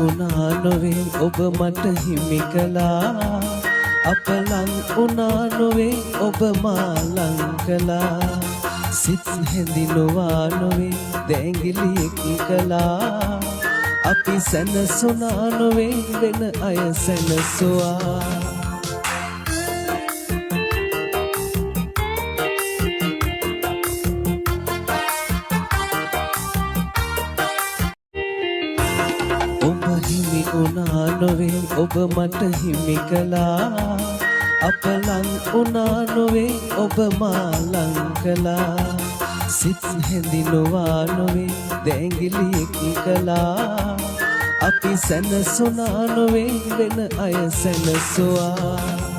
උනා නොවේ ඔබ මට හිමි කළා අප ලං උනා නොවේ ඔබ මා ලං කළා සිත් හැඳිනුවා නොවේ දැඟිලියෙක් කළා අපි සැනසුනා නොවේ වෙන අය සැනසුවා ඔබ හිමි උනා නොවේ ඔබ මට හිමි කළා අප ලං උනා නොවේ ඔබ මා ලං කළා සිත් හැඳිනුවා නොවේ දැඟිලියෙක් කළා අපි සැනසුනා නොවේ වෙන අය සැනසුවා